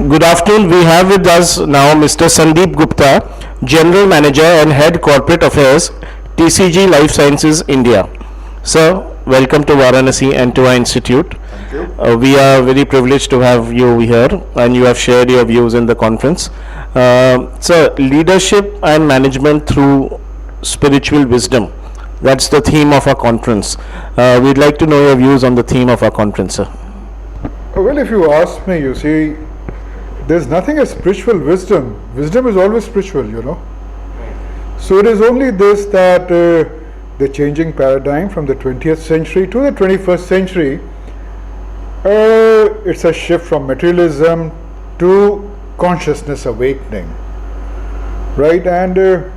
Good afternoon. We have with us now Mr. Sandeep Gupta, General Manager and Head Corporate Affairs, TCG Life Sciences India. Sir, welcome to Varanasi and to our institute. Thank you. We are very privileged to have you here and you have shared your views in the conference. Sir, leadership and management through spiritual wisdom. That's the theme of our conference. We'd like to know your views on the theme of our conference, sir. Well, if you ask me, you see, there's nothing as spiritual wisdom. Wisdom is always spiritual. So it is only this that the changing paradigm from the 20th century to the 21st century, it's a shift from materialism to consciousness awakening, right? And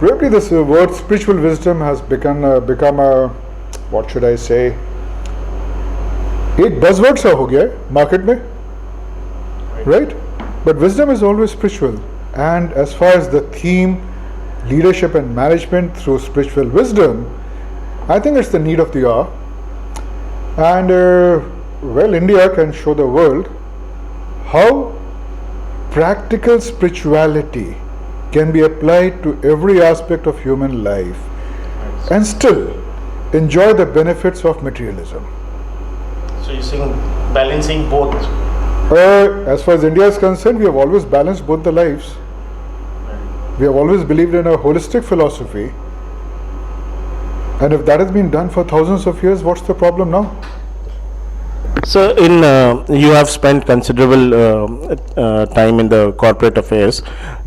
probably this word spiritual wisdom has become a, what should I say, एक buzzword सा हो गया है market में, right? But wisdom is always spiritual. And as far as the theme, leadership and management through spiritual wisdom, I think it's the need of the hour. And well, India can show the world how practical spirituality can be applied to every aspect of human life and still enjoy the benefits of materialism. So you're saying balancing both? As far as India is concerned, we have always balanced both the lives. We have always believed in a holistic philosophy. And if that has been done for thousands of years, what's the problem now? So, you have spent considerable time in the corporate affairs.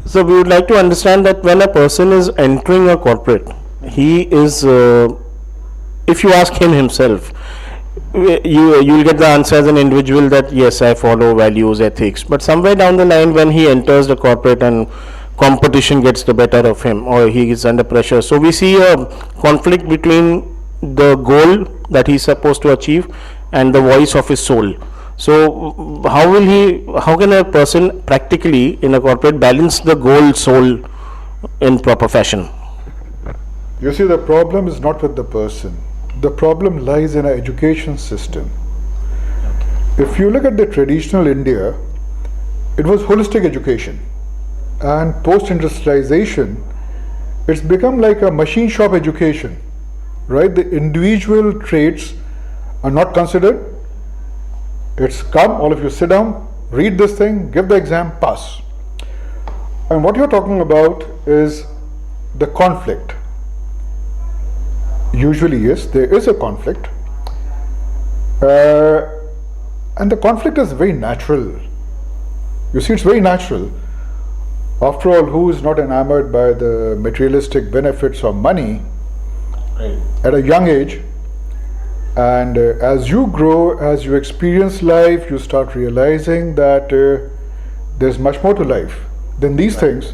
So, we would like to understand that when a person is entering a corporate, he is, if you ask him himself, you'll get the answer as an individual that yes, I follow values, ethics. But somewhere down the line, when he enters the corporate and competition gets the better of him, or he is under pressure, so we see a conflict between the goal that he's supposed to achieve and the voice of his soul. So how can a person practically in a corporate balance the goal soul in proper fashion? You see, the problem is not with the person. The problem lies in our education system. If you look at the traditional India, it was holistic education. And post-industrialization, it's become like a machine shop education, right? The individual traits are not considered. It's come, all of you sit down, read this thing, give the exam, pass. And what you're talking about is the conflict. Usually, yes, there is a conflict. And the conflict is very natural. You see, it's very natural. After all, who is not enamored by the materialistic benefits of money at a young age? And as you grow, as you experience life, you start realizing that there's much more to life than these things,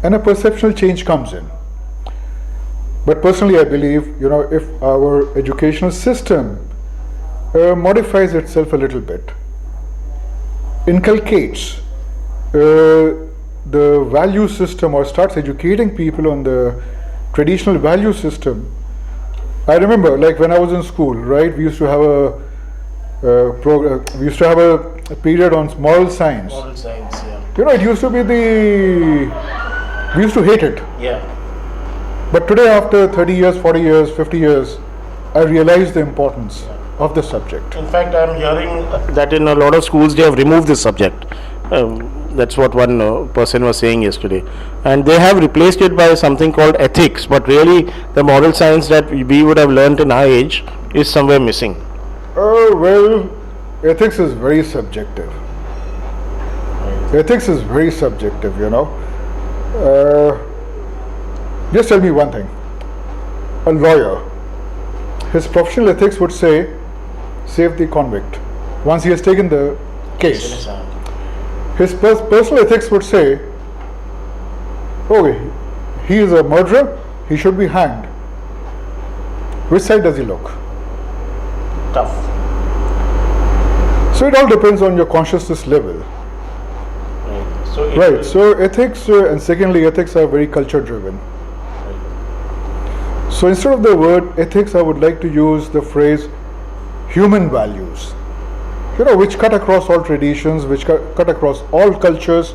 and a perceptual change comes in. But personally, I believe, if our educational system modifies itself a little bit, inculcates the value system or starts educating people on the traditional value system. I remember, like when I was in school, right, we used to have a period on moral science. Moral science, yeah. It used to be we used to hate it. Yeah. But today, after 30 years, 40 years, 50 years, I realize the importance of the subject. In fact, I'm hearing that in a lot of schools they have removed this subject. That's what one person was saying yesterday. And they have replaced it by something called ethics. But really, the moral science that we would have learnt in our age is somewhere missing. Well, ethics is very subjective. Ethics is very subjective, Just tell me one thing. A lawyer, his professional ethics would say, save the convict once he has taken the case. His personal ethics would say, okay, he is a murderer, he should be hanged. Which side does he look? Tough. So it all depends on your consciousness level. Right. So ethics, and secondly, ethics are very culture driven. So instead of the word ethics, I would like to use the phrase human values. which cut across all traditions, which cut across all cultures.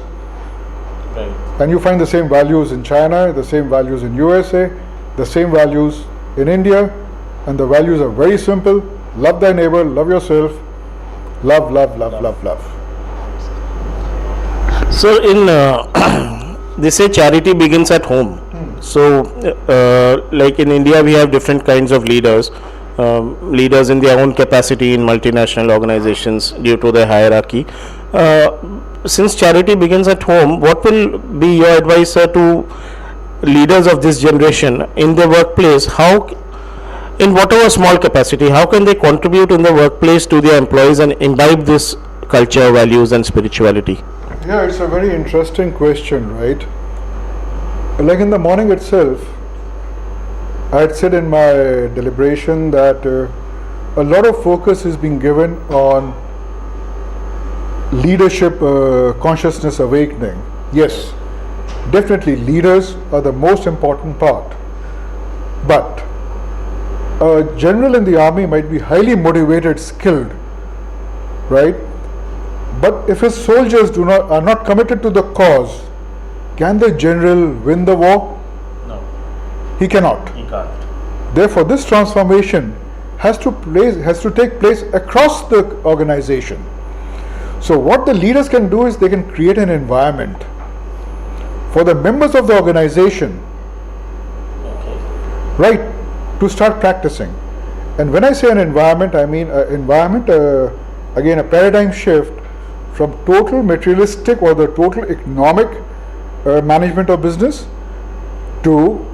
Right. And you find the same values in China, the same values in USA, the same values in India, and the values are very simple. Love thy neighbor, love yourself, love, love, love, love, love. So in they say charity begins at home. So like in India we have different kinds of leaders, leaders in their own capacity in multinational organizations due to their hierarchy. Since charity begins at home, what will be your advice, sir, to leaders of this generation in their workplace? How, in whatever small capacity, how can they contribute in the workplace to their employees and imbibe this culture, values and spirituality? Yeah, it's a very interesting question, right? Like in the morning itself, I had said in my deliberation that a lot of focus is being given on leadership consciousness awakening. Yes, definitely leaders are the most important part. But a general in the army might be highly motivated, skilled, right? But if his soldiers are not committed to the cause, can the general win the war? No, He cannot. he can't. Therefore, this transformation has to take place across the organization. So what the leaders can do is they can create an environment for the members of the organization, right, to start practicing. And when I say an environment, I mean environment, again a paradigm shift from total materialistic or the total economic management of business to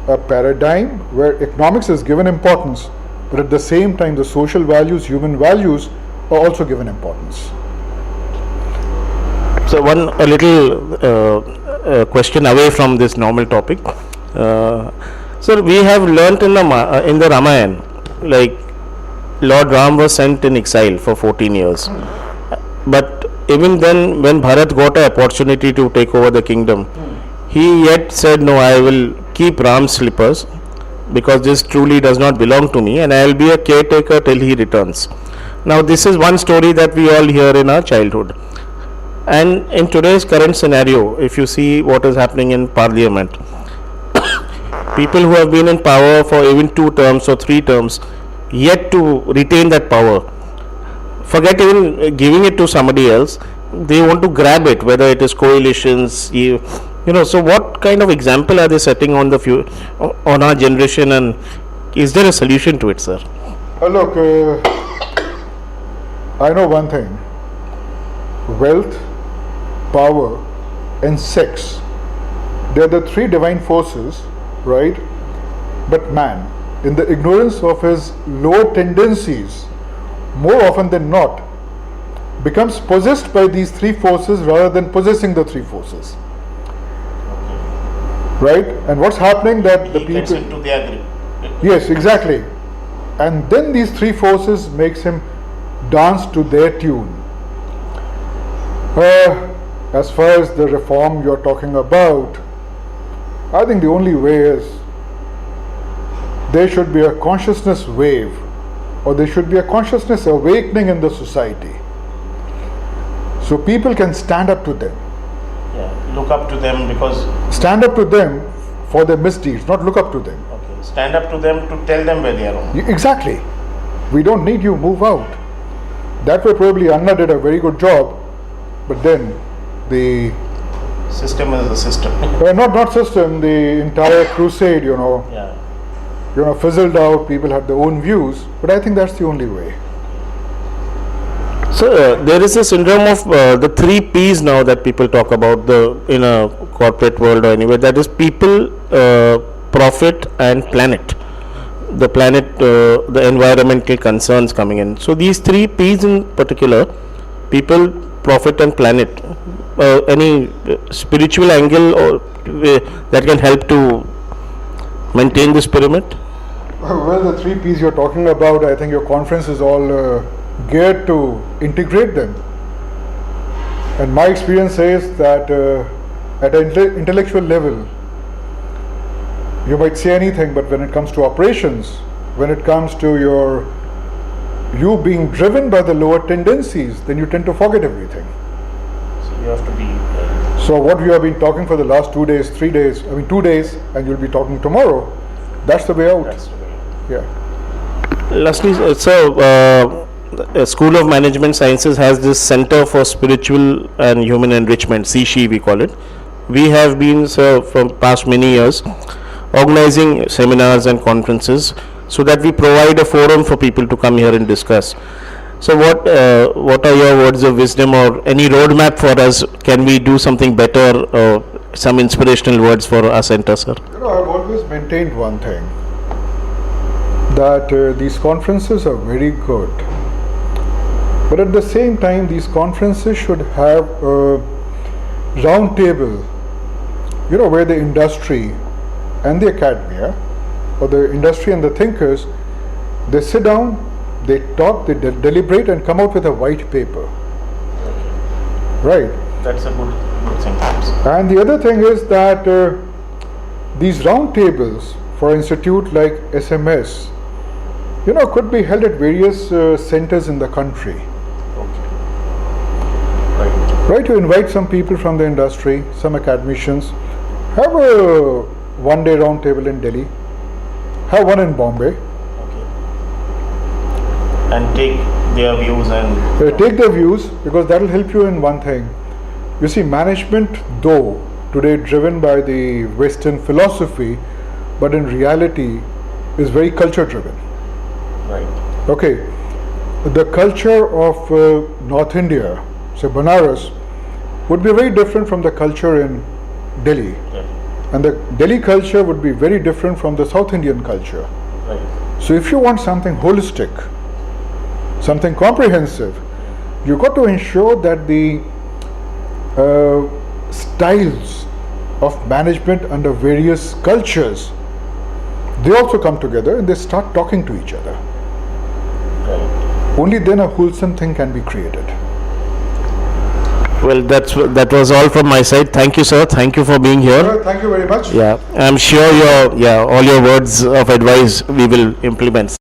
a paradigm where economics is given importance, but at the same time the social values, human values are also given importance. So a little question away from this normal topic. Sir, we have learnt in the Ramayana, like Lord Ram was sent in exile for 14 years. But even then, when Bharat got an opportunity to take over the kingdom, he yet said, no, I will keep Ram's slippers because this truly does not belong to me and I will be a caretaker till he returns. Now this is one story that we all hear in our childhood. And in today's current scenario, if you see what is happening in Parliament, people who have been in power for even 2 terms or 3 terms, yet to retain that power, forget even giving it to somebody else, they want to grab it, whether it is coalitions, so what kind of example are they setting on on our generation, and is there a solution to it, sir? Look, I know one thing: wealth, power, and sex. They are the 3 divine forces, right? But man, in the ignorance of his lower tendencies, more often than not, becomes possessed by these 3 forces rather than possessing the 3 forces. Right? And what's happening that the people gets into their grip. Yes, exactly. And then these 3 forces makes him dance to their tune. As far as the reform you're talking about, I think the only way is there should be a consciousness wave, or there should be a consciousness awakening in the society. So people can stand up to them. Yeah, look up to them because... Stand up to them for their misdeeds, not look up to them. Okay, stand up to them to tell them where they are wrong. Exactly. We don't need you, move out. That way probably Anna did a very good job, but then the System is a system. not system, the entire crusade, Yeah. Fizzled out. People had their own views, but I think that's the only way. So there is a syndrome of the 3 P's now that people talk about in a corporate world or anywhere. That is people, profit, and planet. The planet, the environmental concerns coming in. So these 3 P's in particular, people, profit, and planet. Any spiritual angle or that can help to maintain this pyramid? Well, the 3 P's you're talking about, I think your conference is all geared to integrate them. And my experience says that at an intellectual level, you might say anything, but when it comes to operations, when it comes to your you being driven by the lower tendencies, then you tend to forget everything. So you have to be. So what we have been talking for the last 2 days, 3 days, 2 days, and you'll be talking tomorrow, that's the way out. That's the way. Yeah. Lastly, School of Management Sciences has this Center for Spiritual and Human Enrichment, CSHI we call it. We have been, sir, from past many years, organizing seminars and conferences so that we provide a forum for people to come here and discuss. So what are your words of wisdom or any roadmap for us? Can we do something better or some inspirational words for our center, sir? I've always maintained one thing, that these conferences are very good, but at the same time these conferences should have a round table, where the industry and the academia, or the industry and the thinkers, they sit down, they talk, they deliberate and come out with a white paper. Right. That's a good thing. And the other thing is that these round tables for institute like SMS, could be held at various centers in the country. Okay. Right, you invite some people from the industry, some academicians, have a one-day round table in Delhi, have one in Bombay. Okay. And take their views and Take their views, because that will help you in one thing. You see, management, though today driven by the Western philosophy, but in reality is very culture driven. right. Okay, the culture of North India, say Banaras, would be very different from the culture in Delhi, Yeah. and the Delhi culture would be very different from the South Indian culture. Right. So if you want something holistic, something comprehensive, you got to ensure that the styles of management under various cultures, they also come together and they start talking to each other. Right. Only then a wholesome thing can be created. Well, that was all from my side. Thank you, sir. Thank you for being here. Thank you very much. Yeah, I'm sure all your words of advice we will implement.